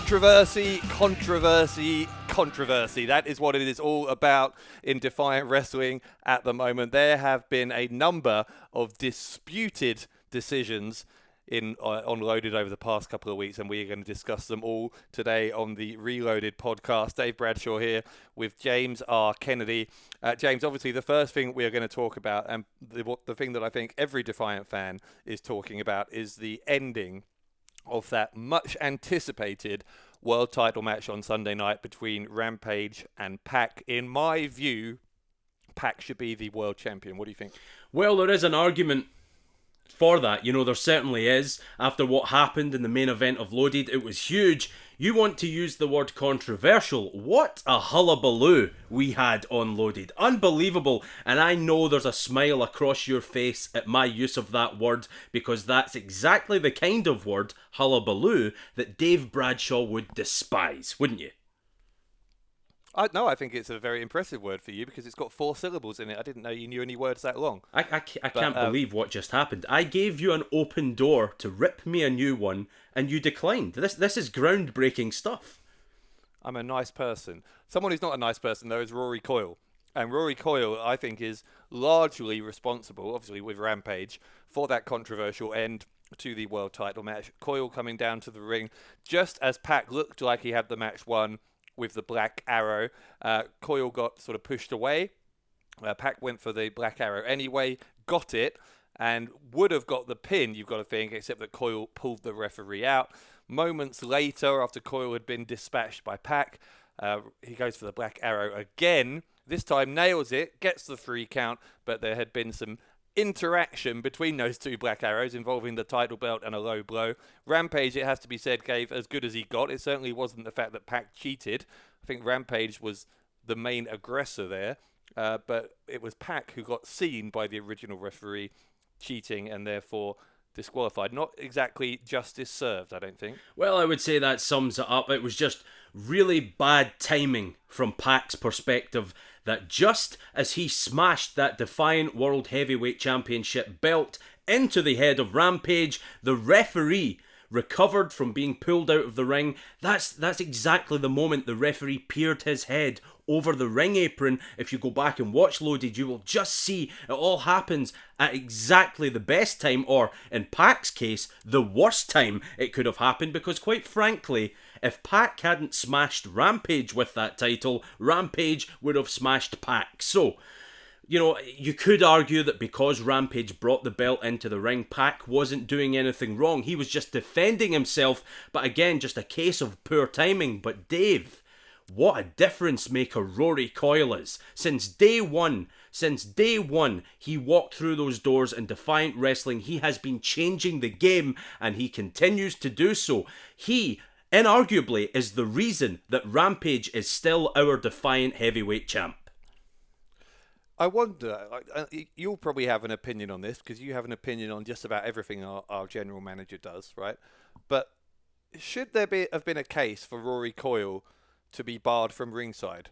Controversy. That is what it is all about in Defiant Wrestling at the moment. There have been a number of disputed decisions on Loaded over the past couple of weeks, and we are going to discuss them all today on the ReLoaded podcast. Dave Bradshaw here with James R. Kennedy. James, obviously the first thing we are going to talk about, and the thing that I think every Defiant fan is talking about, is the ending of that much anticipated world title match on Sunday night between Rampage and PAC. In my view, PAC should be the world champion. What do you think? Well, there is an argument for that. There certainly is. After what happened in the main event of Loaded, it was huge. You want to use the word controversial. What a hullabaloo we had on Loaded. Unbelievable. And I know there's a smile across your face at my use of that word, because that's exactly the kind of word, hullabaloo, that Dave Bradshaw would despise, wouldn't you? No, I think it's a very impressive word for you because it's got 4 syllables in it. I didn't know you knew any words that long. I can't believe what just happened. I gave you an open door to rip me a new one, and you declined. This is groundbreaking stuff. I'm a nice person. Someone who's not a nice person, though, is Rory Coyle. And Rory Coyle, I think, is largely responsible, obviously with Rampage, for that controversial end to the world title match. Coyle coming down to the ring just as PAC looked like he had the match won with the Black Arrow. Coyle got sort of pushed away. PAC went for the Black Arrow anyway, got it, and would have got the pin, you've got to think, except that Coyle pulled the referee out. Moments later, after Coyle had been dispatched by PAC, he goes for the Black Arrow again. This time nails it, gets the 3 count, but there had been some interaction between those 2 Black Arrows involving the title belt and a low blow. Rampage, it has to be said, gave as good as he got. It certainly wasn't the fact that PAC cheated. I think Rampage was the main aggressor there, but it was PAC who got seen by the original referee cheating and therefore disqualified. Not exactly justice served, I don't think. Well, I would say that sums it up. It was just really bad timing from PAC's perspective, that just as he smashed that Defiant World Heavyweight Championship belt into the head of Rampage, the referee recovered from being pulled out of the ring. That's exactly the moment the referee peered his head over the ring apron. If you go back and watch Loaded, you will just see it all happens at exactly the best time, or in PAC's case, the worst time it could have happened, because quite frankly, if PAC hadn't smashed Rampage with that title, Rampage would have smashed PAC. So, you could argue that because Rampage brought the belt into the ring, PAC wasn't doing anything wrong. He was just defending himself, but again, just a case of poor timing. But Dave, what a difference maker Rory Coyle is. Since day one, he walked through those doors in Defiant Wrestling. He has been changing the game, and he continues to do so. He inarguably is the reason that Rampage is still our Defiant Heavyweight Champ. I wonder, you'll probably have an opinion on this, because you have an opinion on just about everything our general manager does, right? But should there have been a case for Rory Coyle to be barred from ringside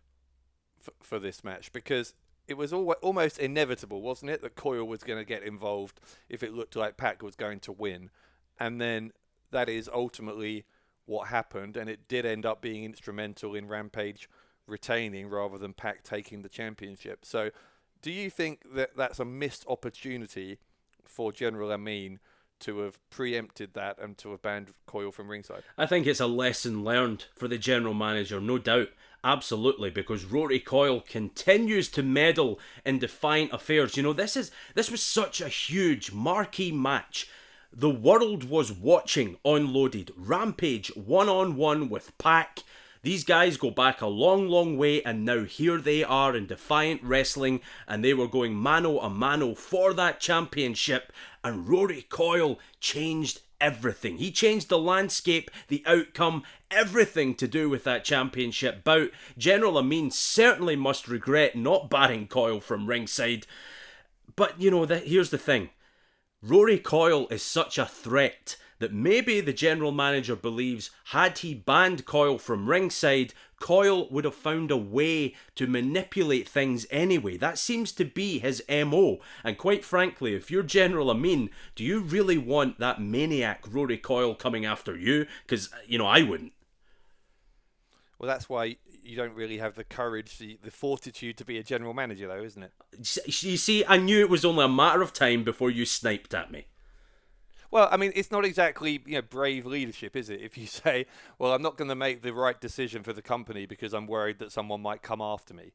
for this match? Because it was almost inevitable, wasn't it, that Coyle was going to get involved if it looked like PAC was going to win. And then that is ultimately what happened, and it did end up being instrumental in Rampage retaining rather than PAC taking the championship. So do you think that that's a missed opportunity for General Amin to have preempted that and to have banned Coyle from ringside? I think it's a lesson learned for the general manager, no doubt. Absolutely, because Rory Coyle continues to meddle in Defiant affairs. This was such a huge marquee match. The world was watching on Loaded. Rampage one-on-one with PAC. These guys go back a long, long way, and now here they are in Defiant Wrestling, and they were going mano a mano for that championship, and Rory Coyle changed everything. He changed the landscape, the outcome, everything to do with that championship bout. General Amin certainly must regret not barring Coyle from ringside. But, here's the thing. Rory Coyle is such a threat that maybe the general manager believes had he banned Coyle from ringside, Coyle would have found a way to manipulate things anyway. That seems to be his MO. And quite frankly, if you're General Amin, do you really want that maniac Rory Coyle coming after you? Because, I wouldn't. Well, that's why you don't really have the courage, the fortitude to be a general manager, though, isn't it? You see, I knew it was only a matter of time before you sniped at me. Well, I mean, it's not exactly brave leadership, is it? If you say, "Well, I'm not going to make the right decision for the company because I'm worried that someone might come after me."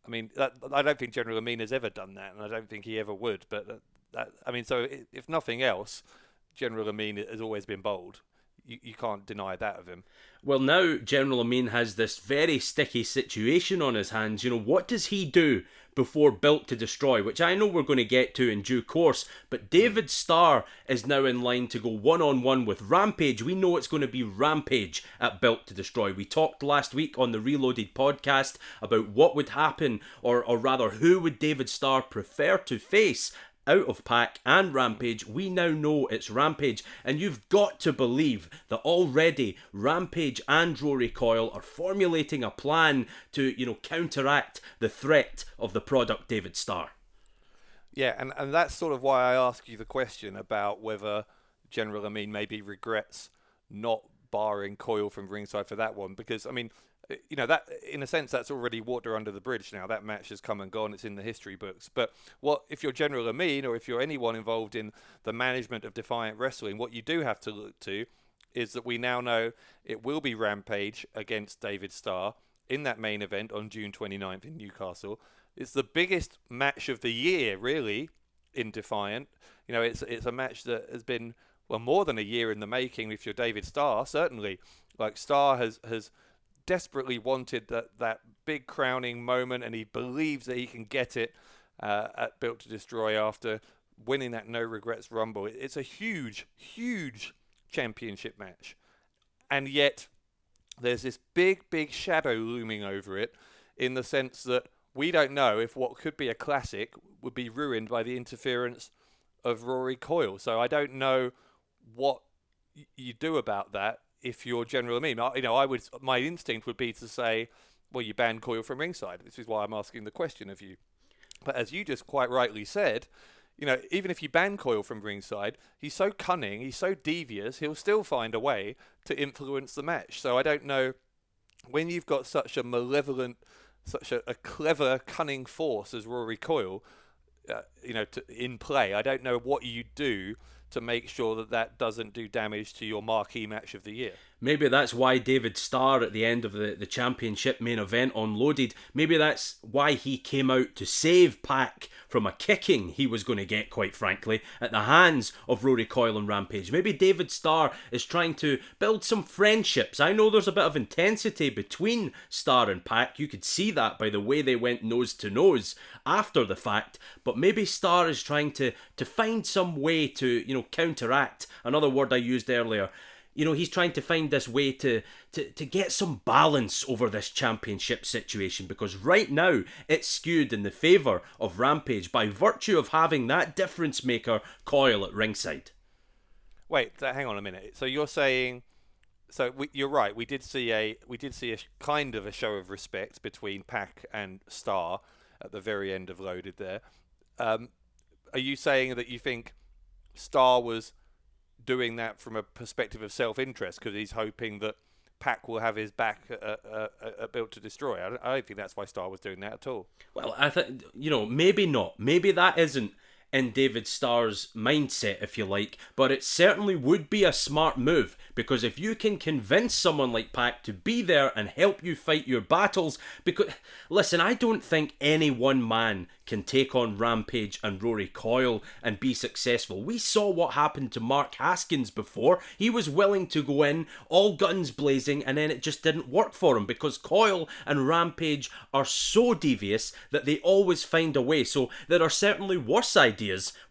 I mean, I don't think General Amin has ever done that, and I don't think he ever would. But I mean, so if nothing else, General Amin has always been bold. You can't deny that of him. Well, now General Amin has this very sticky situation on his hands. What does he do before Built to Destroy, which I know we're going to get to in due course, but David Starr is now in line to go one-on-one with Rampage. We know it's going to be Rampage at Built to Destroy. We talked last week on the ReLoaded podcast about what would happen, or rather, who would David Starr prefer to face out of PAC and Rampage. We now know it's Rampage, and you've got to believe that already Rampage and Rory Coyle are formulating a plan to, counteract the threat of the product David Starr. Yeah, and that's sort of why I ask you the question about whether General Amin maybe regrets not barring Coyle from ringside for that one, because I mean, that in a sense that's already water under the bridge now. That match has come and gone, it's in the history books. But what if you're General Amin, or if you're anyone involved in the management of Defiant Wrestling, what you do have to look to is that we now know it will be Rampage against David Starr in that main event on June 29th in Newcastle. It's the biggest match of the year, really, in Defiant. It's a match that has been, well, more than a year in the making. If you're David Starr, certainly, like, Starr has desperately wanted that big crowning moment, and he believes that he can get it at Built to Destroy after winning that No Regrets Rumble. It's a huge championship match, and yet there's this big shadow looming over it, in the sense that we don't know if what could be a classic would be ruined by the interference of Rory Coyle. So I don't know what you do about that if you're General Amin. My instinct would be to say, well, you ban Coyle from ringside. This is why I'm asking the question of you. But as you just quite rightly said, even if you ban Coyle from ringside, he's so cunning, he's so devious, he'll still find a way to influence the match. So I don't know, when you've got such a malevolent, such a clever, cunning force as Rory Coyle, in play, I don't know what you do to make sure that doesn't do damage to your marquee match of the year. Maybe that's why David Starr at the end of the championship main event on Loaded, maybe that's why he came out to save PAC from a kicking he was going to get, quite frankly, at the hands of Rory Coyle and Rampage. Maybe David Starr is trying to build some friendships. I know there's a bit of intensity between Starr and PAC. You could see that by the way they went nose to nose after the fact. But maybe Starr is trying to find some way to, counteract, another word I used earlier. He's trying to find this way to get some balance over this championship situation, because right now it's skewed in the favour of Rampage by virtue of having that difference maker Coyle at ringside. Wait, hang on a minute. So you're saying, you're right. We did see a kind of a show of respect between PAC and Starr at the very end of Loaded there. Are you saying that you think Starr was doing that from a perspective of self-interest because he's hoping that PAC will have his back at Built to Destroy? I don't think that's why Starr was doing that at all. Well, I think, maybe not. Maybe that isn't in David Starr's mindset, if you like, but it certainly would be a smart move, because if you can convince someone like PAC to be there and help you fight your battles, because, listen, I don't think any one man can take on Rampage and Rory Coyle and be successful. We saw what happened to Mark Haskins before. He was willing to go in, all guns blazing, and then it just didn't work for him, because Coyle and Rampage are so devious that they always find a way. So there are certainly worse ideas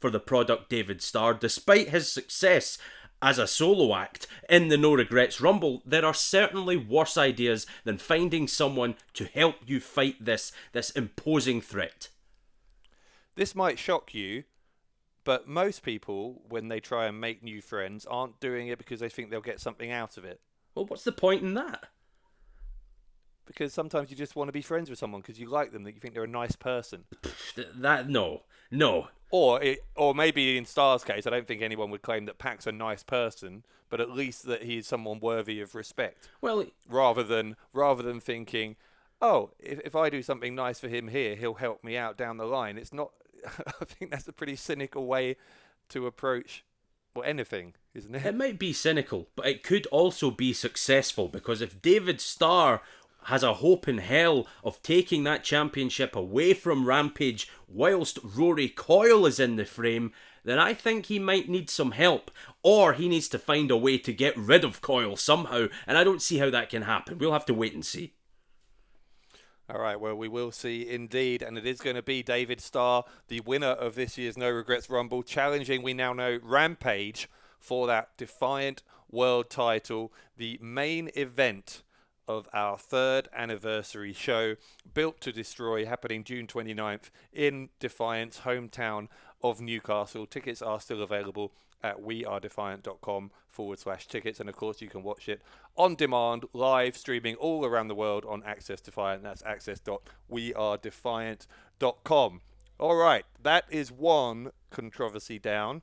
for the product David Starr. Despite his success as a solo act in the No Regrets Rumble, there are certainly worse ideas than finding someone to help you fight this imposing threat. This might shock you, but most people, when they try and make new friends, aren't doing it because they think they'll get something out of it. Well, what's the point in that? Because sometimes you just want to be friends with someone because you like them, that you think they're a nice person. No. Or maybe in Star's case, I don't think anyone would claim that Pac's a nice person, but at least that he's someone worthy of respect. Well, Rather than thinking, oh, if I do something nice for him here, he'll help me out down the line. It's not. I think that's a pretty cynical way to approach anything, isn't it? it might be cynical, but it could also be successful, because if David Starr has a hope in hell of taking that championship away from Rampage whilst Rory Coyle is in the frame, then I think he might need some help, or he needs to find a way to get rid of Coyle somehow, and I don't see how that can happen. We'll have to wait and see. All right, well, we will see indeed, and it is going to be David Starr, the winner of this year's No Regrets Rumble, challenging, we now know, Rampage for that Defiant World title, the main event of our 3rd anniversary show, Built to Destroy, happening June 29th in Defiant's hometown of Newcastle. Tickets are still available at wearedefiant.com/tickets, and of course you can watch it on demand, live streaming all around the world on Access Defiant. That's access.wearedefiant.com. All right, that is one controversy down,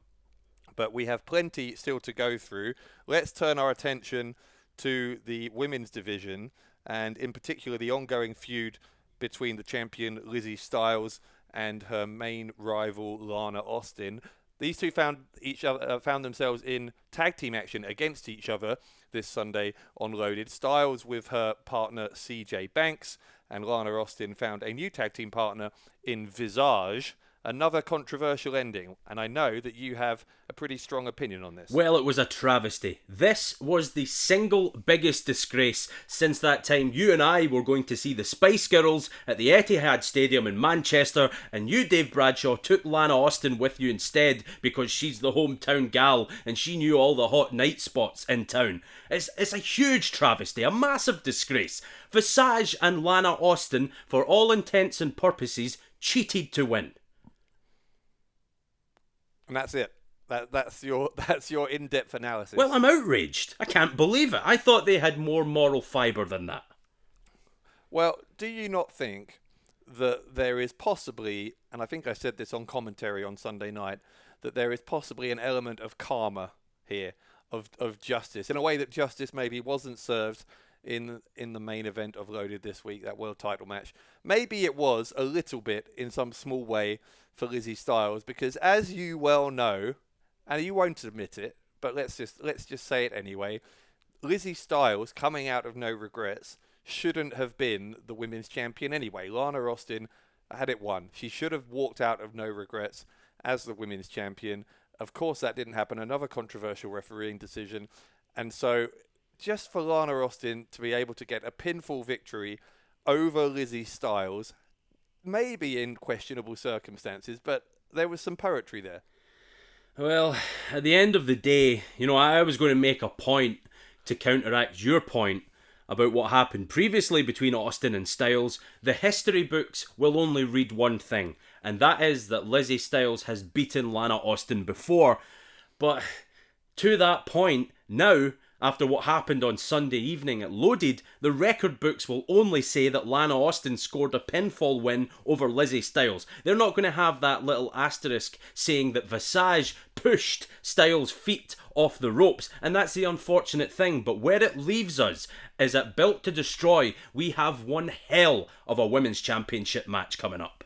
but we have plenty still to go through. Let's turn our attention to the women's division, and in particular the ongoing feud between the champion Lizzie Styles and her main rival Lana Austin. These two found themselves in tag team action against each other this Sunday on Loaded. Styles with her partner CJ Banks, and Lana Austin found a new tag team partner in Visage. Another controversial ending, and I know that you have a pretty strong opinion on this. Well, it was a travesty. This was the single biggest disgrace since that time you and I were going to see the Spice Girls at the Etihad Stadium in Manchester, and you, Dave Bradshaw, took Lana Austin with you instead because she's the hometown gal and she knew all the hot night spots in town. It's a huge travesty, a massive disgrace. Visage and Lana Austin, for all intents and purposes, cheated to win. And that's it. That's your in-depth analysis. Well, I'm outraged. I can't believe it. I thought they had more moral fibre than that. Well, do you not think that there is possibly, and I think I said this on commentary on Sunday night, that there is possibly an element of karma here, of justice, in a way that justice maybe wasn't served in the main event of Loaded this week, that world title match. Maybe it was a little bit in some small way for Lizzie Styles, because as you well know, and you won't admit it, but let's just say it anyway, Lizzie Styles, coming out of No Regrets, shouldn't have been the women's champion anyway. Lana Austin had it won. She should have walked out of No Regrets as the women's champion. Of course, that didn't happen. Another controversial refereeing decision. And so just for Lana Austin to be able to get a pinfall victory over Lizzie Styles, maybe in questionable circumstances, but there was some poetry there. Well, at the end of the day, I was going to make a point to counteract your point about what happened previously between Austin and Styles. The history books will only read one thing, and that is that Lizzie Styles has beaten Lana Austin before. But to that point, now, after what happened on Sunday evening at Loaded, the record books will only say that Lana Austin scored a pinfall win over Lizzie Styles. They're not going to have that little asterisk saying that Visage pushed Styles' feet off the ropes, and that's the unfortunate thing. But where it leaves us is at Built to Destroy, we have one hell of a women's championship match coming up.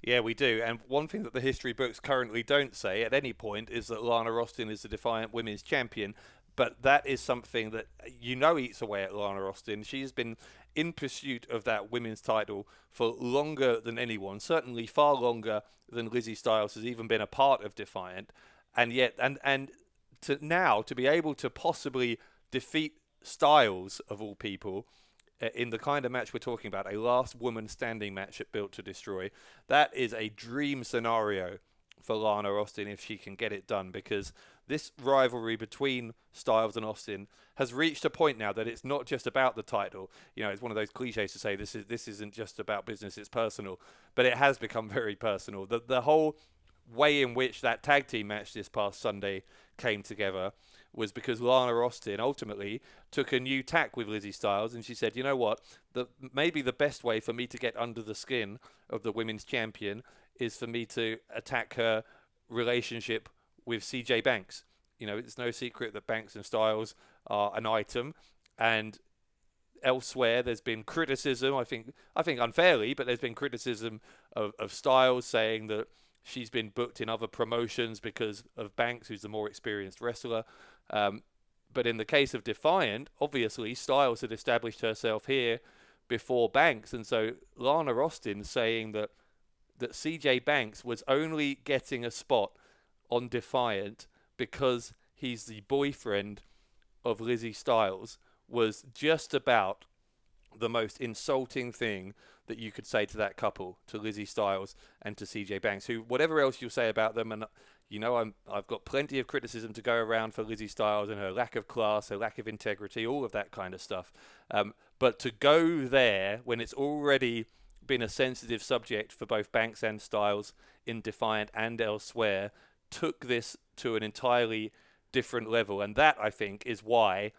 Yeah, we do. And one thing that the history books currently don't say at any point is that Lana Austin is the Defiant Women's Champion. But that is something that eats away at Lana Austin. She's been in pursuit of that women's title for longer than anyone, certainly far longer than Lizzie Styles has even been a part of Defiant. And yet, to be able to possibly defeat Styles, of all people, in the kind of match we're talking about, a last woman standing match at Built to Destroy, that is a dream scenario for Lana Austin if she can get it done, because this rivalry between Styles and Austin has reached a point now that it's not just about the title. It's one of those cliches to say this isn't just about business, it's personal. But it has become very personal. The whole way in which that tag team match this past Sunday came together was because Lana Austin ultimately took a new tack with Lizzie Styles, and she said, you know what, maybe the best way for me to get under the skin of the women's champion is for me to attack her relationship with CJ Banks. It's no secret that Banks and Styles are an item, and elsewhere there's been criticism, I think unfairly, but there's been criticism of Styles saying that she's been booked in other promotions because of Banks, who's the more experienced wrestler. But in the case of Defiant, obviously Styles had established herself here before Banks, and so Lana Austin saying that CJ Banks was only getting a spot on Defiant because he's the boyfriend of Lizzie Styles was just about the most insulting thing that you could say to that couple, to Lizzie Styles and to CJ Banks, who, whatever else you'll say about them, and I've got plenty of criticism to go around for Lizzie Styles and her lack of class, her lack of integrity, all of that kind of stuff. But to go there when it's already been a sensitive subject for both Banks and Styles in Defiant and elsewhere took this to an entirely different level. And that, I think, is why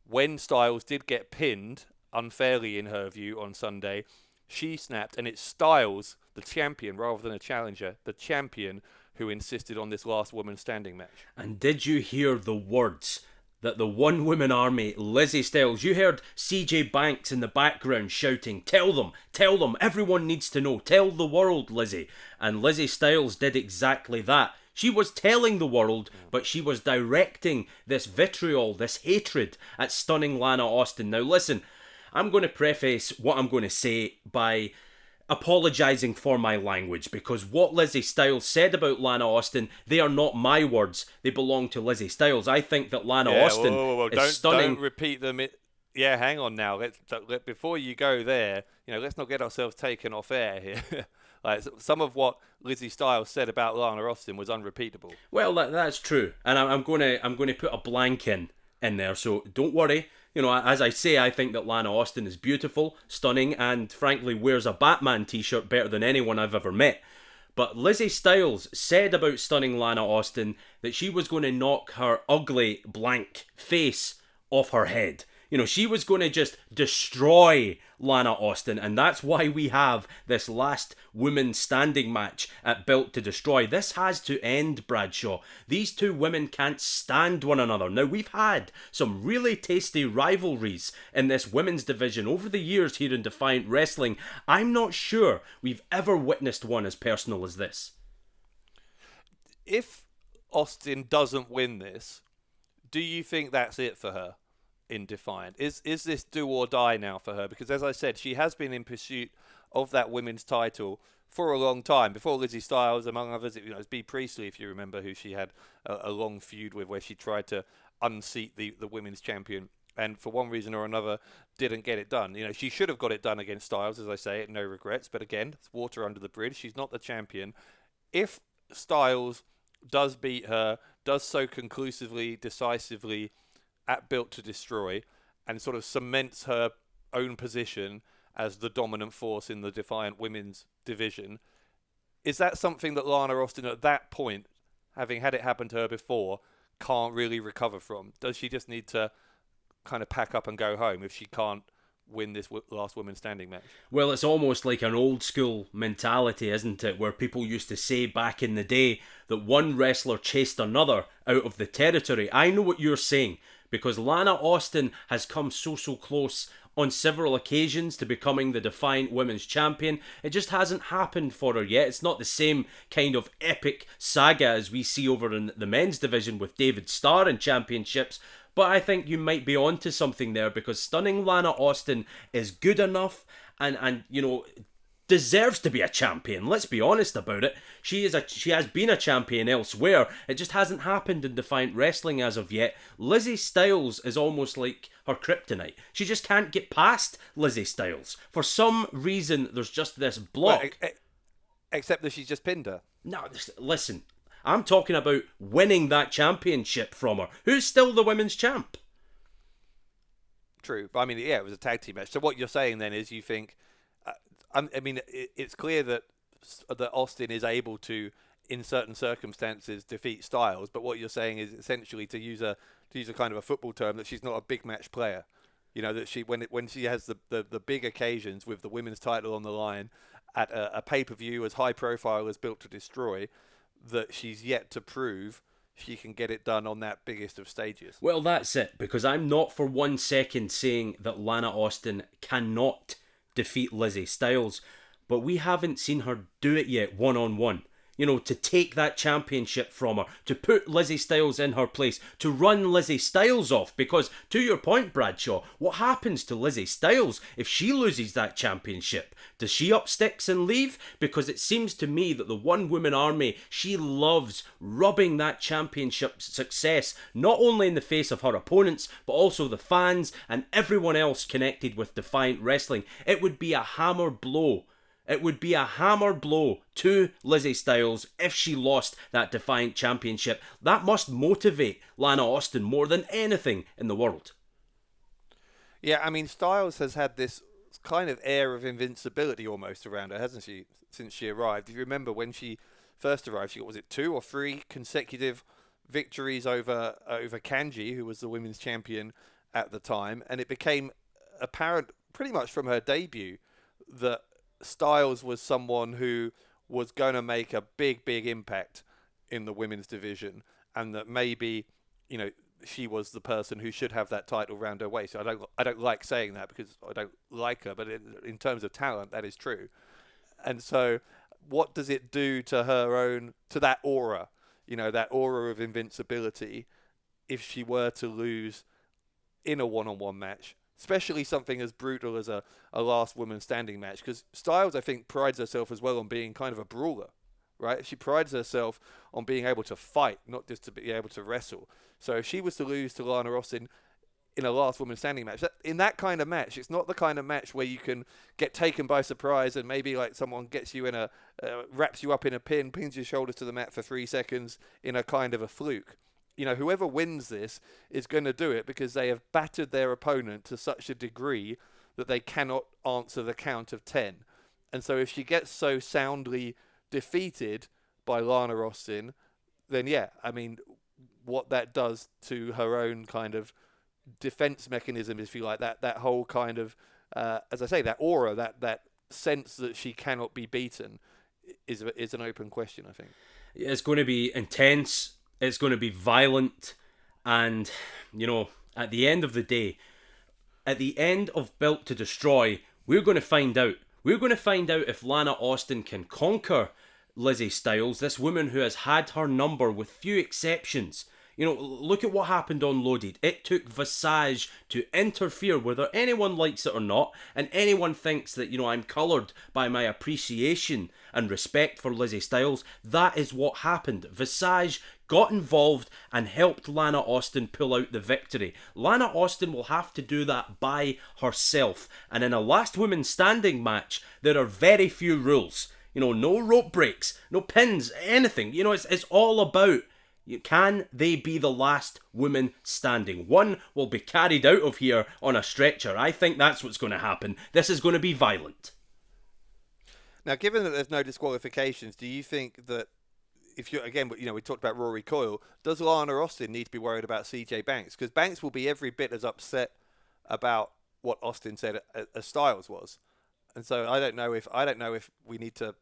when Styles did get pinned unfairly in her view on Sunday, she snapped, and it's Styles, the champion, rather than a challenger, the champion, who insisted on this last woman standing match. And did you hear the words that the one-woman army, Lizzie Styles, you heard CJ Banks in the background shouting, tell them, everyone needs to know, tell the world, Lizzie. And Lizzie Styles did exactly that. She was telling the world, but she was directing this vitriol, this hatred at stunning Lana Austin. Now listen, I'm going to preface what I'm going to say by apologising for my language, because what Lizzie Styles said about Lana Austin, they are not my words. They belong to Lizzie Styles. I think that Lana Austin is stunning. Don't repeat them. Yeah, hang on now. Before you go there, let's not get ourselves taken off air here. Like, some of what Lizzie Styles said about Lana Austin was unrepeatable. Well, that's true, and I'm going to put a blank in there. So don't worry. As I say, I think that Lana Austin is beautiful, stunning, and frankly wears a Batman t-shirt better than anyone I've ever met. But Lizzie Styles said about stunning Lana Austin that she was going to knock her ugly blank face off her head. She was going to just destroy Lana Austin, and that's why we have this last women standing match at Built to Destroy. This has to end, Bradshaw. These two women can't stand one another. Now, we've had some really tasty rivalries in this women's division over the years here in Defiant Wrestling. I'm not sure we've ever witnessed one as personal as this. If Austin doesn't win this, do you think that's it for her in Defiant? Is this do or die now for her? Because as I said, she has been in pursuit of that women's title for a long time. Before Lizzie Styles, among others, it was Bea Priestley, if you remember, who she had a long feud with, where she tried to unseat the women's champion, and for one reason or another didn't get it done. She should have got it done against Styles, as I say, no regrets. But again, it's water under the bridge. She's not the champion. If Styles does beat her, does so conclusively, decisively at Built to Destroy, and sort of cements her own position as the dominant force in the Defiant women's division, is that something that Lana Austin at that point, having had it happen to her before, can't really recover from? Does she just need to kind of pack up and go home if she can't win this last woman standing match? Well, it's almost like an old school mentality, isn't it, where people used to say back in the day that one wrestler chased another out of the territory. I know what you're saying, because Lana Austin has come so close on several occasions to becoming the Defiant Women's Champion. It just hasn't happened for her yet. It's not the same kind of epic saga as we see over in the men's division with David Starr in championships. But I think you might be onto something there, because stunning Lana Austin is good enough and deserves to be a champion. Let's be honest about it. She has been a champion elsewhere. It just hasn't happened in Defiant Wrestling as of yet. Lizzie Styles is almost like her kryptonite. She just can't get past Lizzie Styles. For some reason, there's just this block. Well, except that she's just pinned her. No, listen. I'm talking about winning that championship from her. Who's still the women's champ? True. But I mean, yeah, it was a tag team match. So what you're saying then is you think... it's clear that Austin is able to, in certain circumstances, defeat Styles. But what you're saying is essentially, to use a kind of a football term, that she's not a big match player. That she when she has the big occasions with the women's title on the line, at a pay-per-view as high profile as Built to Destroy, that she's yet to prove she can get it done on that biggest of stages. Well, that's it, because I'm not for 1 second saying that Lana Austin cannot defeat Lizzie Styles, but we haven't seen her do it yet one-on-one. You know, to take that championship from her, to put Lizzie Styles in her place, to run Lizzie Styles off. Because, to your point, Bradshaw, what happens to Lizzie Styles if she loses that championship? Does she up sticks and leave? Because it seems to me that the One Woman Army, she loves rubbing that championship success, not only in the face of her opponents, but also the fans and everyone else connected with Defiant Wrestling. It would be a hammer blow. It would be a hammer blow to Lizzie Styles if she lost that Defiant Championship. That must motivate Lana Austin more than anything in the world. Yeah, I mean, Styles has had this kind of air of invincibility almost around her, hasn't she, since she arrived? If you remember when she first arrived, she got, was it 2 or 3 consecutive victories over Kanji, who was the women's champion at the time, and it became apparent pretty much from her debut that Styles was someone who was going to make a big impact in the women's division, and that maybe, you know, she was the person who should have that title round her waist. I don't like saying that because I don't like her, but in terms of talent, that is true. And so, what does it do to to that aura, you know, that aura of invincibility, if she were to lose in a one-on-one match? Especially something as brutal as a last woman standing match, because Styles, I think, prides herself as well on being kind of a brawler, right? She prides herself on being able to fight, not just to be able to wrestle. So if she was to lose to Lana Austin in a last woman standing match, in that kind of match, it's not the kind of match where you can get taken by surprise and maybe like someone gets you in wraps you up in a pin, pins your shoulders to the mat for 3 seconds in a kind of a fluke. You know, whoever wins this is going to do it because they have battered their opponent to such a degree that they cannot answer the count of 10. And so if she gets so soundly defeated by Lana Austin, then yeah, I mean, what that does to her own kind of defense mechanism, if you like, that whole kind of, as I say, that aura, that sense that she cannot be beaten is an open question, I think. It's going to be intense. It's going to be violent, and, you know, at the end of the day, at the end of Built to Destroy, we're going to find out. We're going to find out if Lana Austin can conquer Lizzie Styles, this woman who has had her number with few exceptions. You know, look at what happened on Loaded. It took Visage to interfere, whether anyone likes it or not, and anyone thinks that, you know, I'm coloured by my appreciation and respect for Lizzie Styles. That is what happened. Visage got involved and helped Lana Austin pull out the victory. Lana Austin will have to do that by herself. And in a last woman standing match, there are very few rules. You know, no rope breaks, no pins, anything. You know, it's all about, can they be the last woman standing? One will be carried out of here on a stretcher. I think that's what's going to happen. This is going to be violent. Now, given that there's no disqualifications, do you think that if you again, you know, we talked about Rory Coyle, does Lana Austin need to be worried about CJ Banks? Because Banks will be every bit as upset about what Austin said as Styles was, and so I don't know if we need to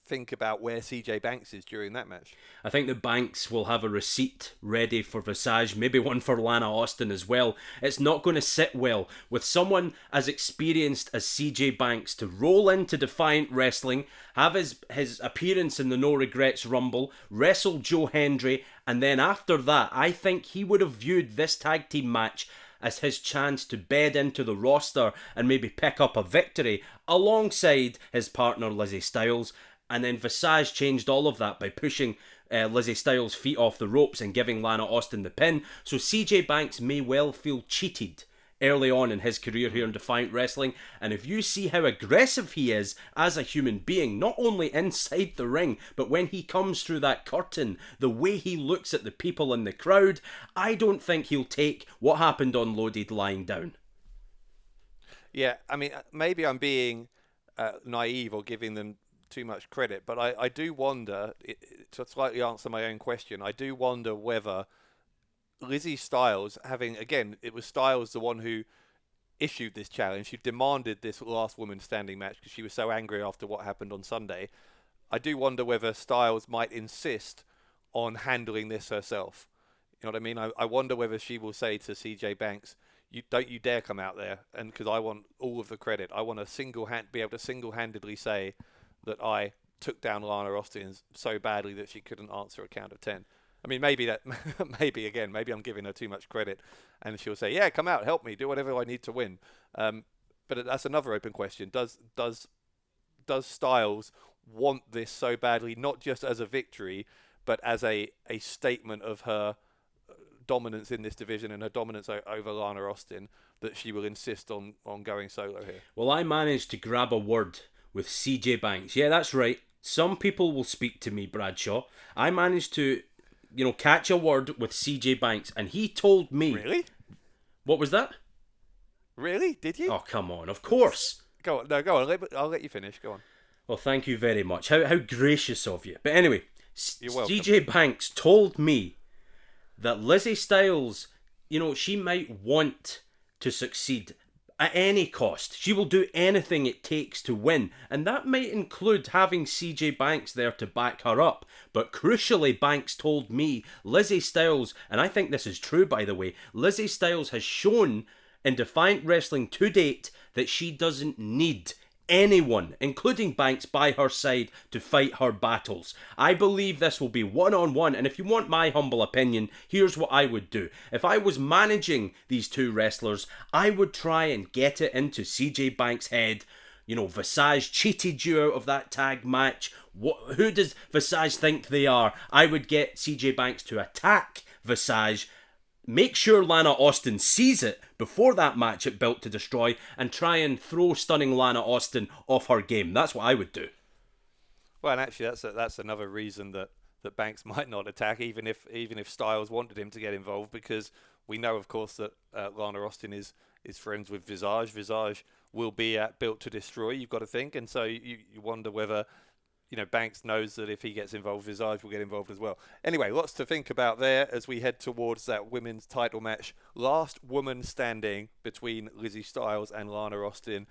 think about where CJ Banks is during that match. I think the Banks will have a receipt ready for Visage, maybe one for Lana Austin as well. It's not going to sit well with someone as experienced as CJ Banks to roll into Defiant Wrestling, have his appearance in the No Regrets Rumble, wrestle Joe Hendry, and then after that, I think he would have viewed this tag team match as his chance to bed into the roster and maybe pick up a victory alongside his partner Lizzie Styles. And then Visage changed all of that by pushing Lizzie Styles' feet off the ropes and giving Lana Austin the pin. So CJ Banks may well feel cheated early on in his career here in Defiant Wrestling. And if you see how aggressive he is as a human being, not only inside the ring, but when he comes through that curtain, the way he looks at the people in the crowd, I don't think he'll take what happened on Loaded lying down. Yeah, I mean, maybe I'm being naive or giving them too much credit, but I do wonder, to slightly answer my own question, I do wonder whether Lizzie Styles, having, again, it was Styles the one who issued this challenge. She demanded this last woman standing match because she was so angry after what happened on Sunday. I do wonder whether Styles might insist on handling this herself. You know what I mean? I wonder whether she will say to CJ Banks, "You don't you dare come out there," and because I want all of the credit. I want to be able to single-handedly say that I took down Lana Austin so badly that she couldn't answer a count of 10. I mean, maybe maybe I'm giving her too much credit, and she'll say, "Yeah, come out, help me, do whatever I need to win." But that's another open question. Does Styles want this so badly, not just as a victory, but as a statement of her dominance in this division and her dominance over Lana Austin, that she will insist on going solo here? Well, I managed to grab a word with CJ Banks. Yeah, that's right. Some people will speak to me, Bradshaw. I managed to, catch a word with CJ Banks, and he told me... Really? What was that? Really? Did you? Oh, come on. Of course. Go on. No, go on. I'll let you finish. Go on. Well, thank you very much. How gracious of you. But anyway, You're welcome. CJ Banks told me that Lizzie Styles, she might want to succeed at any cost. She will do anything it takes to win, and that might include having CJ Banks there to back her up. But crucially, Banks told me Lizzie Styles, and I think this is true by the way, Lizzie Styles has shown in Defiant Wrestling to date that she doesn't need anyone, including Banks, by her side to fight her battles. I believe this will be one-on-one, and if you want my humble opinion, here's what I would do. If I was managing these two wrestlers, I would try and get it into CJ Banks' head. Visage cheated you out of that tag match. Who does Visage think they are? I would get CJ Banks to attack Visage, make sure Lana Austin sees it before that match at Built to Destroy, and try and throw stunning Lana Austin off her game. That's what I would do. Well, and actually, that's another reason that Banks might not attack, even if Styles wanted him to get involved, because we know, of course, that Lana Austin is friends with Visage. Visage will be at Built to Destroy, you've got to think, and so you wonder whether Banks knows that if he gets involved, Visage will get involved as well. Anyway, lots to think about there as we head towards that women's title match. Last woman standing between Lizzie Styles and Lana Austin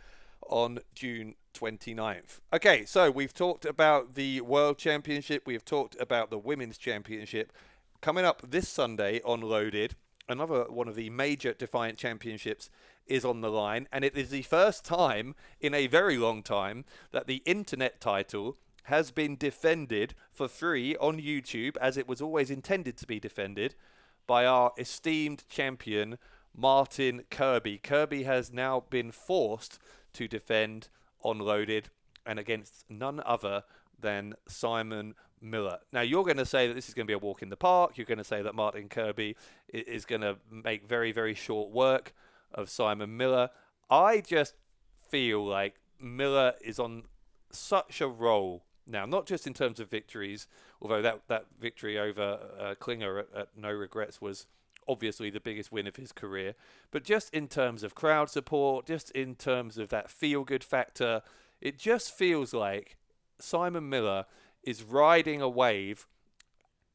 on June 29th. Okay, so we've talked about the World Championship. We've talked about the Women's Championship. Coming up this Sunday on Loaded, another one of the major Defiant Championships is on the line, and it is the first time in a very long time that the Internet title has been defended for free on YouTube, as it was always intended to be defended, by our esteemed champion, Martin Kirby. Kirby has now been forced to defend on Loaded, and against none other than Simon Miller. Now, you're going to say that this is going to be a walk in the park. You're going to say that Martin Kirby is going to make very, very short work of Simon Miller. I just feel like Miller is on such a roll now, not just in terms of victories, although that victory over Klinger at No Regrets was obviously the biggest win of his career, but just in terms of crowd support, just in terms of that feel-good factor, it just feels like Simon Miller is riding a wave,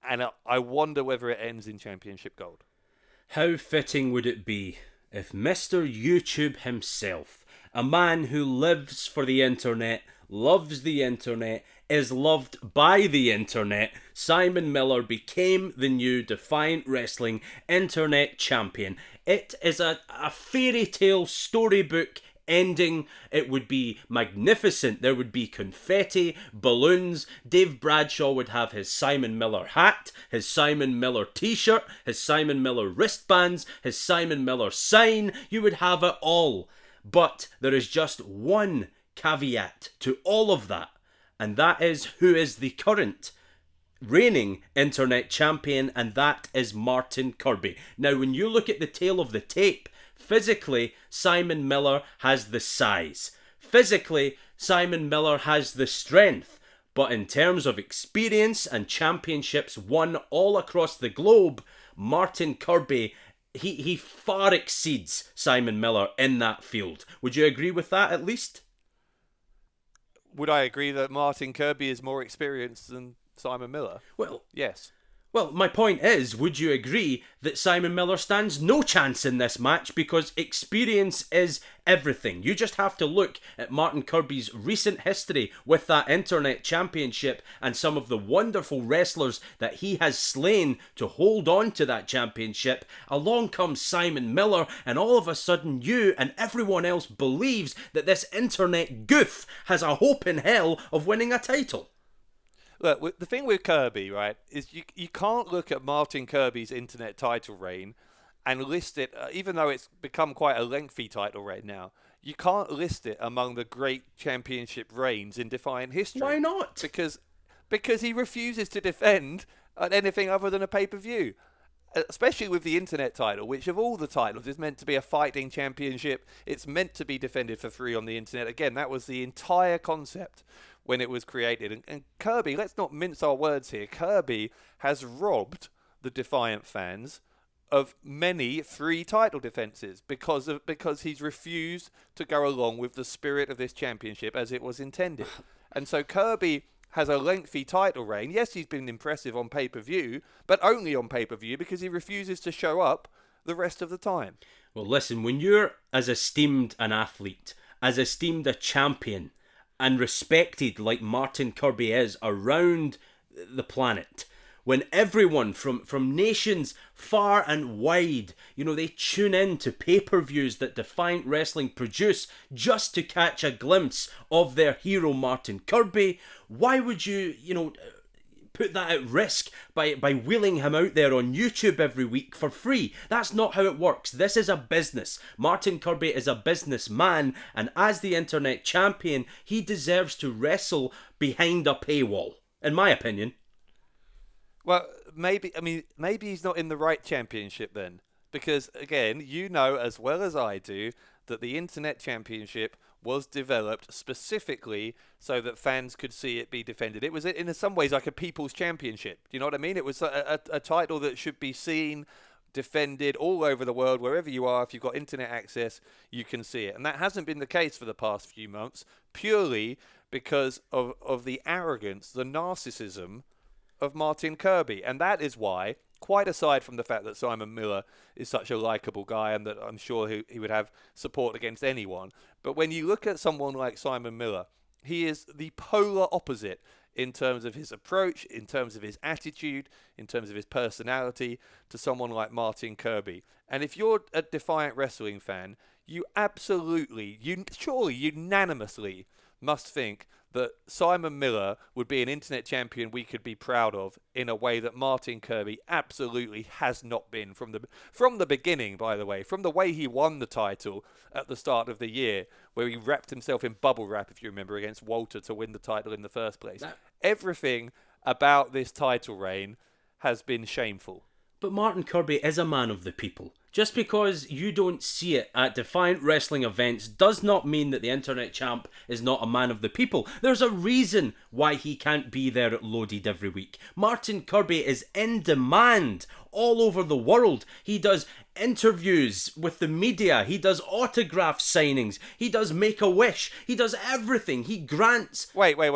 and I wonder whether it ends in championship gold. How fitting would it be if Mr. YouTube himself, a man who lives for the internet, loves the internet, is loved by the internet, Simon Miller became the new Defiant Wrestling Internet Champion. It is a fairy tale storybook ending. It would be magnificent. There would be confetti, balloons. Dave Bradshaw would have his Simon Miller hat, his Simon Miller t-shirt, his Simon Miller wristbands, his Simon Miller sign. You would have it all. But there is just one caveat to all of that, and that is who is the current reigning internet champion, and that is Martin Kirby. Now, when you look at the tail of the tape, physically, Simon Miller has the size. Physically, Simon Miller has the strength. But in terms of experience and championships won all across the globe, Martin Kirby, he far exceeds Simon Miller in that field. Would you agree with that at least? Would I agree that Martin Kirby is more experienced than Simon Miller? Well, yes. Well, my point is, would you agree that Simon Miller stands no chance in this match because experience is everything? You just have to look at Martin Kirby's recent history with that Internet Championship and some of the wonderful wrestlers that he has slain to hold on to that championship. Along comes Simon Miller, and all of a sudden you and everyone else believes that this internet goof has a hope in hell of winning a title. Look, the thing with Kirby, right, is you can't look at Martin Kirby's internet title reign and list it, even though it's become quite a lengthy title reign now, you can't list it among the great championship reigns in Defiant history. Why not? Because he refuses to defend anything other than a pay-per-view. Especially with the internet title, which of all the titles is meant to be a fighting championship. It's meant to be defended for free on the internet. Again, that was the entire concept when it was created. And Kirby, let's not mince our words here, Kirby has robbed the Defiant fans of many free title defenses because he's refused to go along with the spirit of this championship as it was intended. And so Kirby has a lengthy title reign. Yes, he's been impressive on pay-per-view, but only on pay-per-view because he refuses to show up the rest of the time. Well, listen, when you're as esteemed an athlete, as esteemed a champion, and respected like Martin Kirby is around the planet, when everyone from nations far and wide, they tune in to pay-per-views that Defiant Wrestling produce just to catch a glimpse of their hero Martin Kirby, why would you, put that at risk by wheeling him out there on YouTube every week for free? That's not how it works. This is a business. Martin Kirby is a businessman, and as the internet champion, he deserves to wrestle behind a paywall, in my opinion. Well, maybe he's not in the right championship then. Because, again, you know as well as I do that the Internet Championship was developed specifically so that fans could see it be defended. It was, in some ways, like a people's championship. Do you know what I mean? It was a title that should be seen, defended all over the world, wherever you are. If you've got internet access, you can see it. And that hasn't been the case for the past few months, purely because of the arrogance, the narcissism of Martin Kirby. And that is why, quite aside from the fact that Simon Miller is such a likeable guy and that I'm sure he would have support against anyone, but when you look at someone like Simon Miller, he is the polar opposite in terms of his approach, in terms of his attitude, in terms of his personality to someone like Martin Kirby. And if you're a Defiant Wrestling fan, you surely unanimously must think that Simon Miller would be an internet champion we could be proud of in a way that Martin Kirby absolutely has not been from the beginning, by the way, from the way he won the title at the start of the year, where he wrapped himself in bubble wrap, if you remember, against Walter to win the title in the first place. Everything about this title reign has been shameful. But Martin Kirby is a man of the people. Just because you don't see it at Defiant Wrestling events does not mean that the Internet Champ is not a man of the people. There's a reason why he can't be there at Loaded every week. Martin Kirby is in demand all over the world. He does interviews with the media. He does autograph signings. He does Make-A-Wish. He does everything. He grants... Wait. When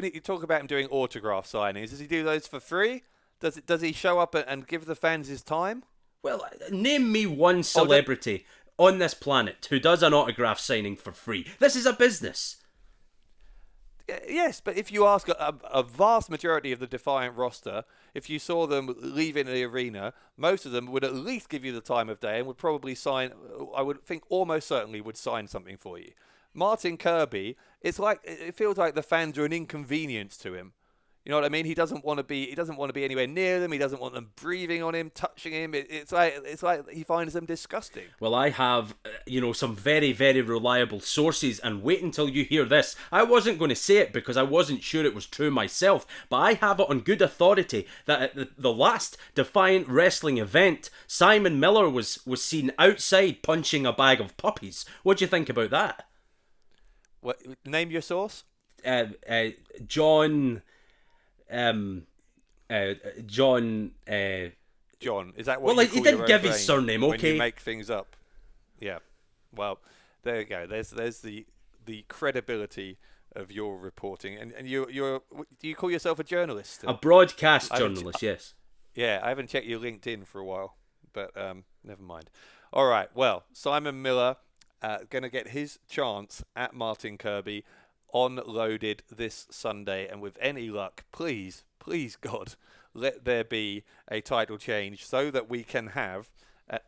you talk about him doing autograph signings, does he do those for free? Does he show up and give the fans his time? Well, name me one celebrity on this planet who does an autograph signing for free. This is a business. Yes, but if you ask a vast majority of the Defiant roster, if you saw them leaving the arena, most of them would at least give you the time of day and would probably sign, I would think almost certainly would sign something for you. Martin Kirby, it feels like the fans are an inconvenience to him. You know what I mean? He doesn't want to be anywhere near them. He doesn't want them breathing on him, touching him. It's like he finds them disgusting. Well, I have, some very, very reliable sources, and wait until you hear this. I wasn't going to say it because I wasn't sure it was true myself, but I have it on good authority that at the last Defiant Wrestling event, Simon Miller was seen outside punching a bag of puppies. What do you think about that? What, name your source? John. John. John. Is that what? Well, you he call didn't your give own his brain surname. Okay. When you make things up. Yeah. Well, there you go. There's the credibility of your reporting. And do you call yourself a journalist still? A broadcast I haven't journalist, yes. Yeah, I haven't checked your LinkedIn for a while, but never mind. All right, well, Simon Miller going to get his chance at Martin Kirby on Loaded this Sunday, and with any luck, please, God, let there be a title change so that we can have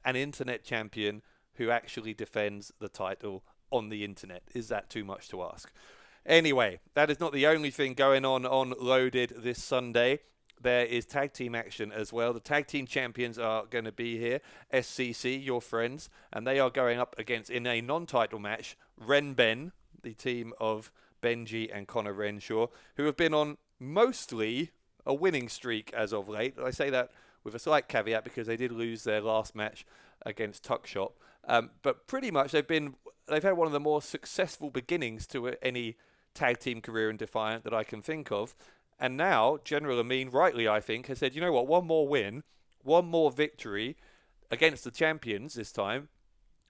an internet champion who actually defends the title on the internet. Is that too much to ask? Anyway, that is not the only thing going on Loaded this Sunday. There is tag team action as well. The tag team champions are going to be here. SCC, your friends, and they are going up against, in a non-title match, Renben, the team of Benji and Connor Renshaw, who have been on mostly a winning streak as of late. I say that with a slight caveat because they did lose their last match against Tuckshop. But pretty much they've had one of the more successful beginnings to any tag team career in Defiant that I can think of. And now, General Amin, rightly I think, has said, you know what, one more win, one more victory against the champions this time,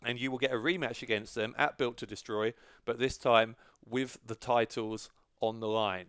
and you will get a rematch against them at Built to Destroy, but this time with the titles on the line.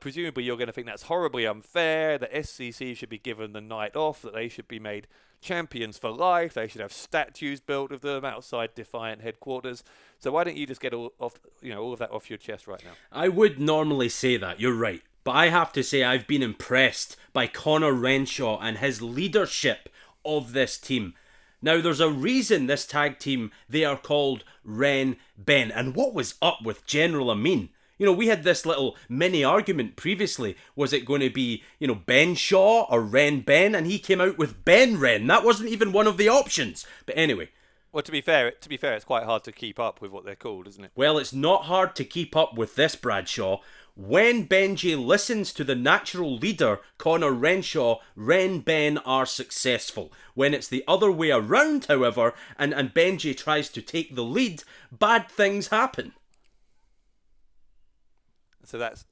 Presumably you're going to think that's horribly unfair, that SCC should be given the night off, that they should be made champions for life, they should have statues built of them outside Defiant headquarters. So why don't you just get all of that off your chest right now? I would normally say that, you're right. But I have to say I've been impressed by Connor Renshaw and his leadership of this team. Now, there's a reason this tag team, they are called Ren Ben. And what was up with General Amin? You know, we had this little mini argument previously. Was it going to be, Ben Shaw or Ren Ben? And he came out with Ben Ren. That wasn't even one of the options. But anyway. Well, to be fair, it's quite hard to keep up with what they're called, isn't it? Well, it's not hard to keep up with this, Bradshaw. When Benji listens to the natural leader, Connor Renshaw, Ren Ben are successful. When it's the other way around, however, and Benji tries to take the lead, bad things happen.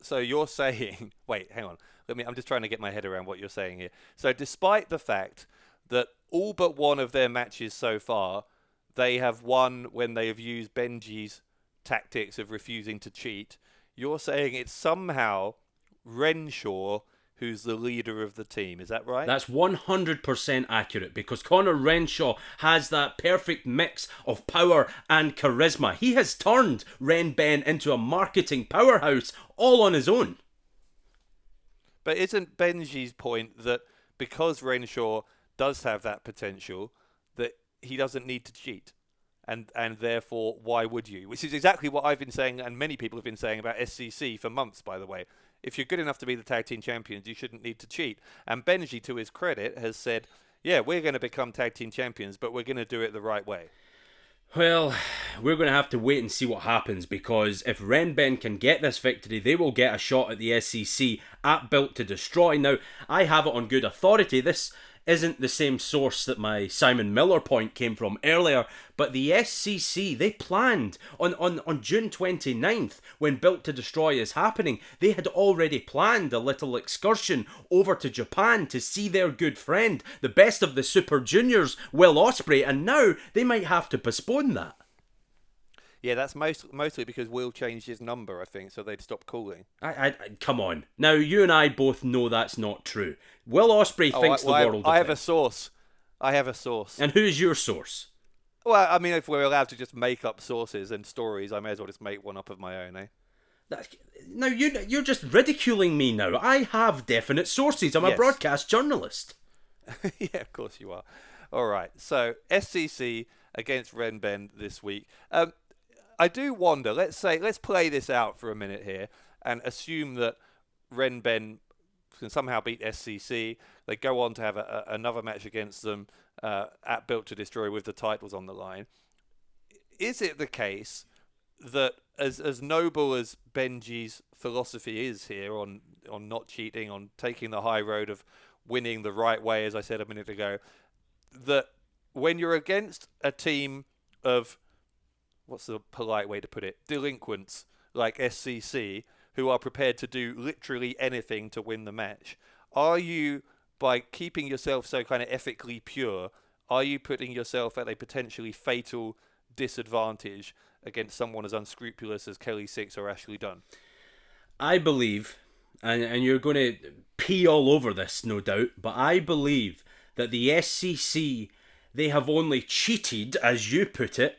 So you're saying, wait, hang on. I'm just trying to get my head around what you're saying here. So despite the fact that all but one of their matches so far, they have won when they have used Benji's tactics of refusing to cheat, you're saying it's somehow Renshaw who's the leader of the team. Is that right? That's 100% accurate because Connor Renshaw has that perfect mix of power and charisma. He has turned Ren Ben into a marketing powerhouse all on his own. But isn't Benji's point that because Renshaw does have that potential, that he doesn't need to cheat? And therefore, why would you? Which is exactly what I've been saying, and many people have been saying about SCC for months, by the way. If you're good enough to be the tag team champions, you shouldn't need to cheat. And Benji, to his credit, has said, yeah, we're going to become tag team champions, but we're going to do it the right way. Well, we're going to have to wait and see what happens, because if Ren Ben can get this victory, they will get a shot at the SCC at Built to Destroy. Now, I have it on good authority. This isn't the same source that my Simon Miller point came from earlier, but the SCC, they planned on June 29th, when Built to Destroy is happening, they had already planned a little excursion over to Japan to see their good friend, the best of the Super Juniors, Will Ospreay, and now they might have to postpone that. Yeah, that's mostly because Will changed his number, I think, so they'd stop calling. I come on. Now, you and I both know that's not true. Will Ospreay thinks the world of I him. have a source. And who's your source? Well, I mean, if we're allowed to just make up sources and stories, I may as well just make one up of my own, eh? Now, you're just ridiculing me now. I have definite sources. I'm a broadcast journalist. Yeah, of course you are. All right, so SCC against Ren Ben this week. I do wonder, let's play this out for a minute here and assume that Ren Ben can somehow beat SCC. They go on to have another match against them at Built to Destroy with the titles on the line. Is it the case that as noble as Benji's philosophy is here on not cheating, on taking the high road of winning the right way, as I said a minute ago, that when you're against a team of, what's the polite way to put it, delinquents like SCC, who are prepared to do literally anything to win the match, are you, by keeping yourself so kind of ethically pure, are you putting yourself at a potentially fatal disadvantage against someone as unscrupulous as Kelly Six or Ashley Dunn? I believe, and you're going to pee all over this, no doubt, but I believe that the SCC, they have only cheated, as you put it.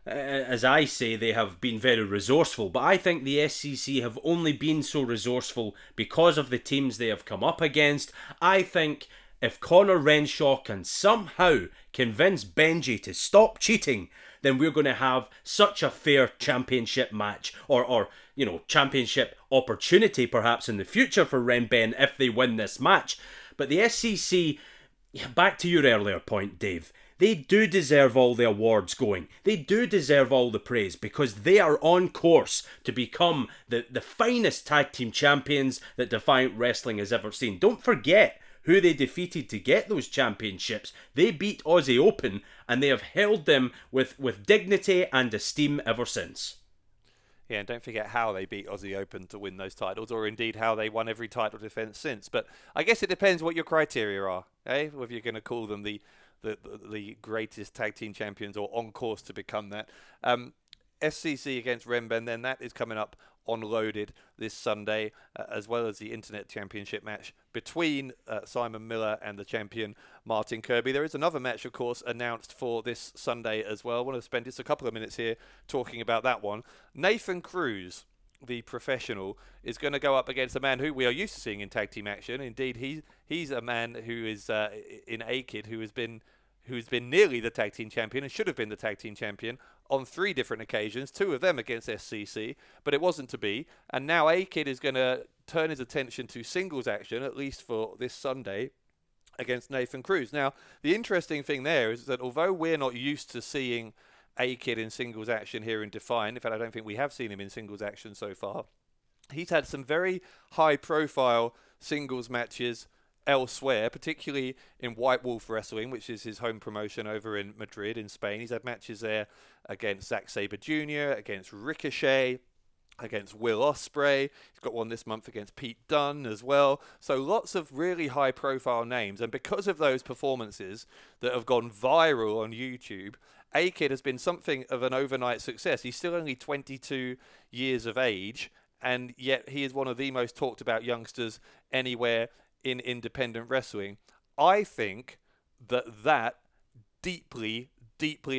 As I say, they have been very resourceful, but I think the SCC have only been so resourceful because of the teams they have come up against. I think if Conor Renshaw can somehow convince Benji to stop cheating, then we're going to have such a fair championship match, or championship opportunity perhaps in the future for Renben if they win this match. But the SCC, back to your earlier point, Dave, they do deserve all the awards going. They do deserve all the praise because they are on course to become the finest tag team champions that Defiant Wrestling has ever seen. Don't forget who they defeated to get those championships. They beat Aussie Open and they have held them with dignity and esteem ever since. Yeah, and don't forget how they beat Aussie Open to win those titles, or indeed how they won every title defence since. But I guess it depends what your criteria are, whether you're going to call them the greatest tag team champions or on course to become that. SCC against Renben, then that is coming up on Loaded this Sunday, as well as the Internet Championship match between Simon Miller and the champion Martin Kirby. There is another match, of course, announced for this Sunday as well. I want to spend just a couple of minutes here talking about that one. Nathan Cruz, the professional, is going to go up against a man who we are used to seeing in tag team action. Indeed, he's a man who is in A-Kid who's been nearly the tag team champion and should have been the tag team champion on 3 different occasions, 2 of them against SCC, but it wasn't to be. And now A-Kid is going to turn his attention to singles action, at least for this Sunday, against Nathan Cruz. Now, the interesting thing there is that although we're not used to seeing A-Kid in singles action here in Defiant, in fact, I don't think we have seen him in singles action so far, he's had some very high-profile singles matches elsewhere, particularly in White Wolf Wrestling, which is his home promotion over in Madrid in Spain. He's had matches there against Zack Sabre Jr., against Ricochet, against Will Ospreay. He's got one this month against Pete Dunne as well. So lots of really high profile names, and because of those performances that have gone viral on YouTube, A-Kid has been something of an overnight success. He's still only 22 years of age, and yet he is one of the most talked about youngsters anywhere in independent wrestling. I think that deeply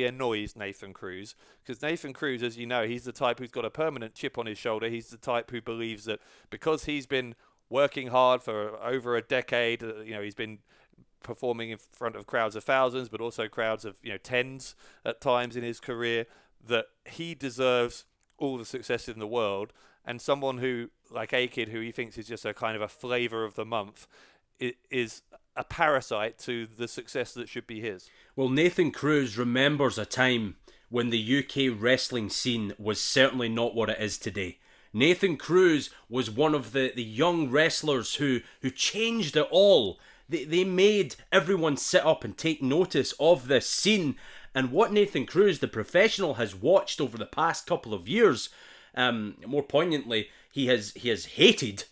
annoys Nathan Cruz, because Nathan Cruz, as you know, he's the type who's got a permanent chip on his shoulder. He's the type who believes that because he's been working hard for over a decade, he's been performing in front of crowds of thousands, but also crowds of tens at times in his career, that he deserves all the success in the world. And someone who, like A-Kid, who he thinks is just a kind of a flavour of the month, is a parasite to the success that should be his. Well, Nathan Cruz remembers a time when the UK wrestling scene was certainly not what it is today. Nathan Cruz was one of the young wrestlers who changed it all. They made everyone sit up and take notice of this scene. And what Nathan Cruz, the professional, has watched over the past couple of years, more poignantly, he has hated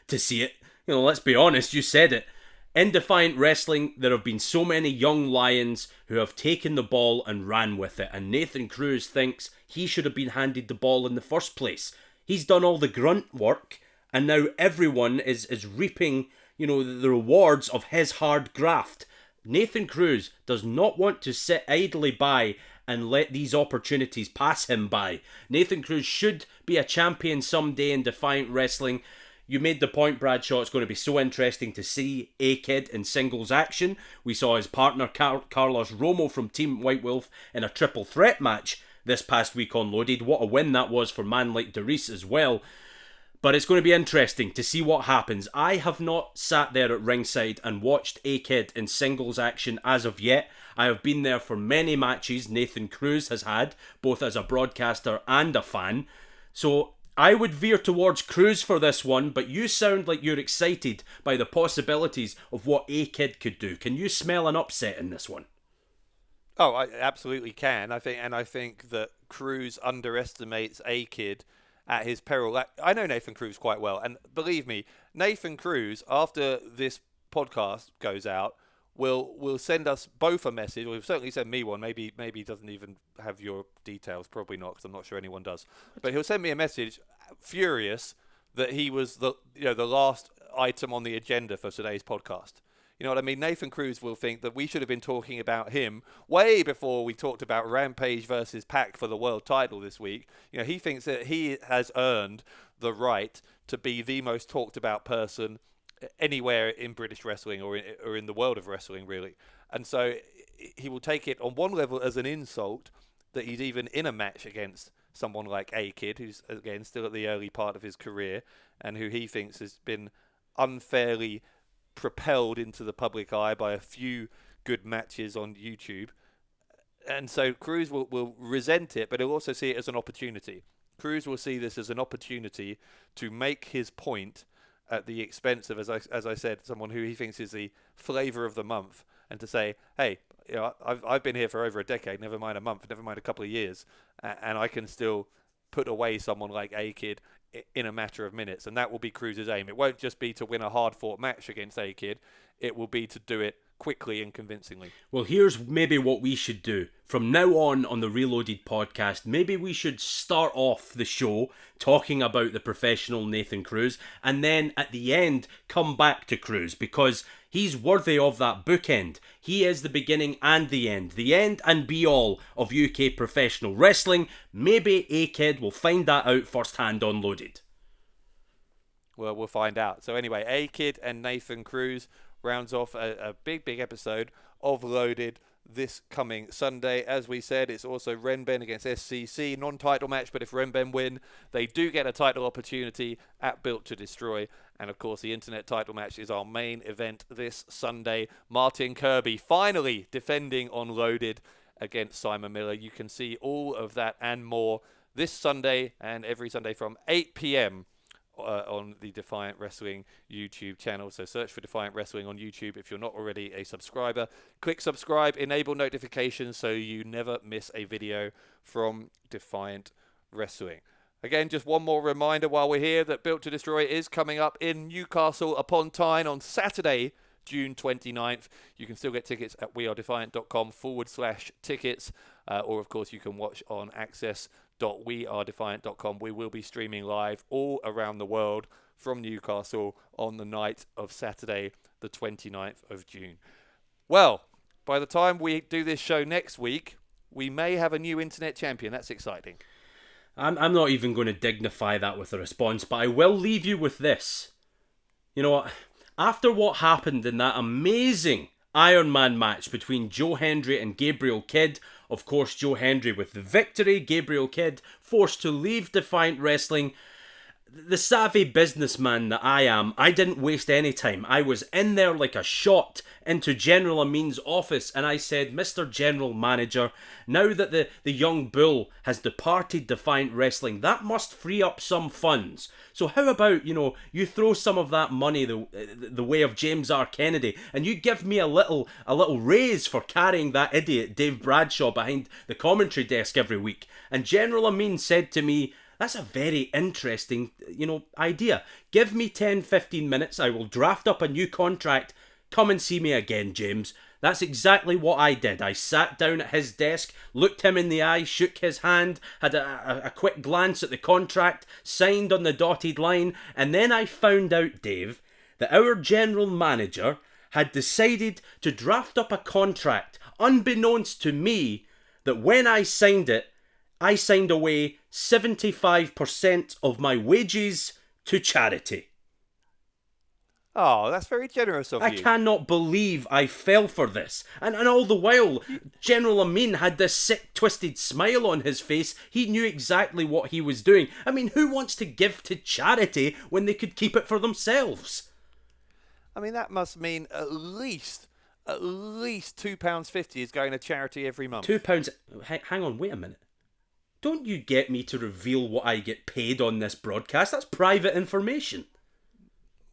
to see it. Let's be honest, you said it. In Defiant Wrestling, there have been so many young lions who have taken the ball and ran with it, and Nathan Cruz thinks he should have been handed the ball in the first place. He's done all the grunt work, and now everyone is reaping, the rewards of his hard graft. Nathan Cruz does not want to sit idly by and let these opportunities pass him by. Nathan Cruz should be a champion someday in Defiant Wrestling. You made the point, Bradshaw, it's going to be so interesting to see A-Kid in singles action. We saw his partner Carlos Romo from Team White Wolf in a triple threat match this past week on Loaded. What a win that was for man like Darius as well. But it's going to be interesting to see what happens. I have not sat there at ringside and watched A-Kid in singles action as of yet. I have been there for many matches Nathan Cruz has had, both as a broadcaster and a fan. So I would veer towards Cruz for this one, but you sound like you're excited by the possibilities of what A-Kid could do. Can you smell an upset in this one? Oh, I absolutely can. I think that Cruz underestimates A-Kid at his peril. I know Nathan Cruz quite well, and believe me, Nathan Cruz, after this podcast goes out, will send us both a message, or he'll certainly send me one. Maybe he doesn't even have your details. Probably not, because I'm not sure anyone does. But he'll send me a message, furious that he was the last item on the agenda for today's podcast. You know what I mean? Nathan Cruz will think that we should have been talking about him way before we talked about Rampage versus PAC for the world title this week. You know, he thinks that he has earned the right to be the most talked about person anywhere in British wrestling or in the world of wrestling, really. And so he will take it on one level as an insult that he's even in a match against someone like A-Kid, who's, again, still at the early part of his career and who he thinks has been unfairly propelled into the public eye by a few good matches on YouTube. And so Cruz will resent it, but he'll also see it as an opportunity. Cruz will see this as an opportunity to make his point at the expense of, as I said, someone who he thinks is the flavour of the month, and to say, hey, you know, I've been here for over a decade, never mind a month, never mind a couple of years, and I can still put away someone like A-Kid in a matter of minutes, and that will be Cruz's aim. It won't just be to win a hard-fought match against A-Kid, it will be to do it quickly and convincingly. Well, here's maybe what we should do. From now on the ReLoaded podcast, maybe we should start off the show talking about the professional Nathan Cruz, and then at the end come back to Cruz, because he's worthy of that bookend. He is the beginning and the end and be all of UK professional wrestling. Maybe A-Kid will find that out firsthand on Loaded. Well, we'll find out. So anyway, A-Kid and Nathan Cruz rounds off a big episode of Loaded this coming Sunday. As we said, it's also Renben against SCC, non-title match, but if Renben win, they do get a title opportunity at Built to Destroy. And of course, the internet title match is our main event this Sunday. Martin Kirby finally defending on Loaded against Simon Miller. You can see all of that and more this Sunday and every Sunday from 8 p.m. On the Defiant Wrestling YouTube channel. So search for Defiant Wrestling on YouTube if you're not already a subscriber. Click subscribe, enable notifications so you never miss a video from Defiant Wrestling. Again, just one more reminder while we're here that Built to Destroy is coming up in Newcastle upon Tyne on Saturday, June 29th. You can still get tickets at wearedefiant.com/tickets, or of course you can watch on access.wearedefiant.com. We will be streaming live all around the world from Newcastle on the night of Saturday, the 29th of June. Well, by the time we do this show next week, we may have a new internet champion. That's exciting. I'm not even going to dignify that with a response, but I will leave you with this. You know what? After what happened in that amazing Iron Man match between Joe Hendry and Gabriel Kidd, of course Joe Hendry with the victory, Gabriel Kidd forced to leave Defiant Wrestling. The savvy businessman that I am, I didn't waste any time. I was in there like a shot into General Amin's office, and I said, Mr. General Manager, now that the young bull has departed Defiant Wrestling, that must free up some funds. So how about, you throw some of that money the way of James R. Kennedy, and you give me a little raise for carrying that idiot Dave Bradshaw behind the commentary desk every week. And General Amin said to me, that's a very interesting, idea. Give me 10-15 minutes. I will draft up a new contract. Come and see me again, James. That's exactly what I did. I sat down at his desk, looked him in the eye, shook his hand, had a quick glance at the contract, signed on the dotted line, and then I found out, Dave, that our general manager had decided to draft up a contract, unbeknownst to me, that when I signed it, I signed away 75% of my wages to charity. Oh, that's very generous of you. I cannot believe I fell for this. And all the while, General Amin had this sick, twisted smile on his face. He knew exactly what he was doing. I mean, who wants to give to charity when they could keep it for themselves? I mean, that must mean at least £2.50 is going to charity every month. £2? Hang on, wait a minute. Don't you get me to reveal what I get paid on this broadcast? That's private information.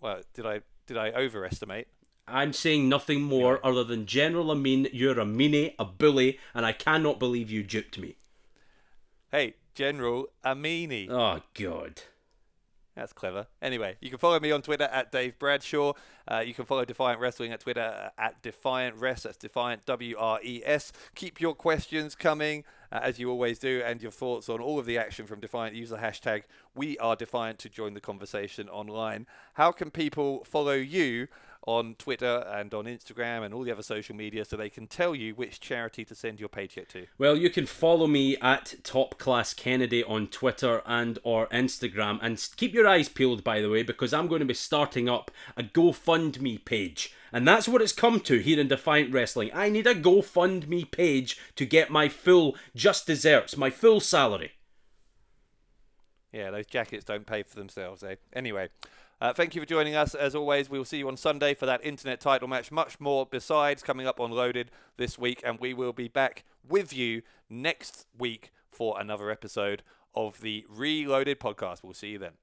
Well, did I overestimate? I'm saying nothing more other than General Amin, you're a meanie, a bully, and I cannot believe you duped me. Hey, General Amini. Oh, God. That's clever. Anyway, you can follow me on Twitter at Dave Bradshaw. You can follow Defiant Wrestling at Twitter at Defiant Res. That's Defiant WRES. Keep your questions coming, as you always do, and your thoughts on all of the action from Defiant. Use the hashtag #WeAreDefiant to join the conversation online. How can people follow you on Twitter and on Instagram and all the other social media so they can tell you which charity to send your paycheck to? Well, you can follow me at Top Class Kennedy on Twitter and or Instagram, and keep your eyes peeled, by the way, because I'm going to be starting up a GoFundMe page, and that's what it's come to here in Defiant Wrestling. I need a GoFundMe page to get my full just desserts, my full salary. Yeah, those jackets don't pay for themselves, eh? Anyway, thank you for joining us. As always, we'll see you on Sunday for that internet title match. Much more besides coming up on Loaded this week, and we will be back with you next week for another episode of the ReLoaded podcast. We'll see you then.